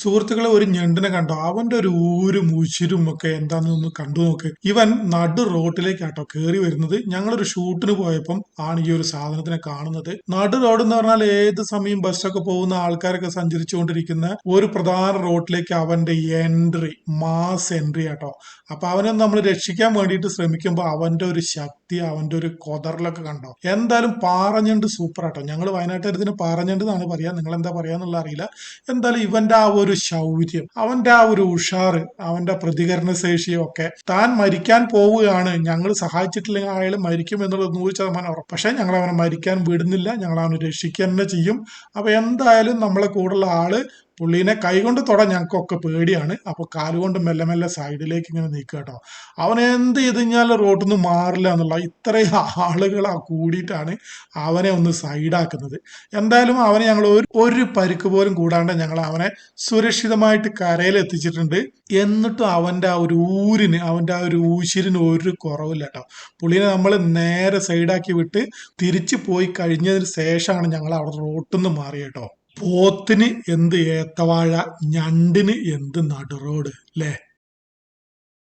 സുഹൃത്തുക്കളെ, ഒരു ഞണ്ടിനെ കണ്ടോ? അവന്റെ ഒരു ഊരും ഉശിരും ഒക്കെ എന്താണെന്ന് കണ്ടു നോക്ക്. ഇവൻ നടു റോട്ടിലേക്കാട്ടോ കയറി വരുന്നത്. ഞങ്ങളൊരു ഷൂട്ടിന് പോയപ്പം ആണ് ഈ ഒരു സാധനത്തിനെ കാണുന്നത്. നടു റോഡ് എന്ന് പറഞ്ഞാൽ ഏത് സമയം ബസ്സൊക്കെ പോകുന്ന ആൾക്കാരൊക്കെ സഞ്ചരിച്ചുകൊണ്ടിരിക്കുന്ന ഒരു പ്രധാന റോഡിലേക്ക് അവന്റെ എൻട്രി, മാസ് എൻട്രി ആട്ടോ. അപ്പൊ അവനെ നമ്മൾ രക്ഷിക്കാൻ വേണ്ടിയിട്ട് ശ്രമിക്കുമ്പോൾ അവന്റെ ഒരു ശക്തി, അവന്റെ ഒരു കൊതറിലൊക്കെ കണ്ടോ. എന്തായാലും പാറഞ്ഞണ്ട് സൂപ്പർ ആട്ടോ. ഞങ്ങൾ വയനാട്ടുകാർ ഇതിന് പാറഞ്ഞണ്ട് എന്നാണ് പറയാ, നിങ്ങൾ എന്താ പറയാന്നുള്ള അറിയില്ല. എന്തായാലും ഇവന്റെ ആ ഒരു ശൗര്യം, അവന്റെ ആ ഒരു ഉഷാറ്, അവന്റെ പ്രതികരണ ശേഷിയും ഒക്കെ, താൻ മരിക്കാൻ പോവുകയാണ്, ഞങ്ങൾ സഹായിച്ചിട്ടില്ലെങ്കിൽ അയാൾ മരിക്കും എന്നുള്ളത് 100% ഉറപ്പ്. പക്ഷെ ഞങ്ങൾ അവനെ മരിക്കാൻ വിടുന്നില്ല, ഞങ്ങൾ അവനെ രക്ഷിക്കുക തന്നെ ചെയ്യും. അപ്പൊ എന്തായാലും നമ്മളെ കൂടെയുള്ള ആള് പുള്ളീനെ കൈകൊണ്ട് തൊടാൻ ഞങ്ങൾക്കൊക്കെ പേടിയാണ്. അപ്പൊ കാലുകൊണ്ട് മെല്ലെ മെല്ലെ സൈഡിലേക്ക് ഇങ്ങനെ നീക്കുക കേട്ടോ. അവൻ എന്ത് ചെയ്ത് കഴിഞ്ഞാൽ റോട്ടിൽ നിന്ന് മാറില്ല എന്നുള്ള ഇത്രയും ആളുകളാ കൂടിയിട്ടാണ് അവനെ ഒന്ന് സൈഡാക്കുന്നത്. എന്തായാലും അവനെ ഞങ്ങൾ ഒരു പരിക്ക് പോലും കൂടാണ്ട് ഞങ്ങൾ അവനെ സുരക്ഷിതമായിട്ട് കരയിൽ എത്തിച്ചിട്ടുണ്ട്. എന്നിട്ടും അവന്റെ ആ ഒരു ഊരിന്, അവന്റെ ആ ഒരു ഊശിരിന് ഒരു കുറവില്ല കേട്ടോ. പുള്ളിനെ നമ്മൾ നേരെ സൈഡാക്കി വിട്ട് തിരിച്ചു പോയി കഴിഞ്ഞതിന് ശേഷമാണ് ഞങ്ങൾ അവിടെ റോട്ടിൽ നിന്ന് മാറിയ കേട്ടോ. പോത്തിന് എന്ത് ഏത്തവാഴ, ഞണ്ടിന് എന്ത് നടുറോഡ് അല്ലേ?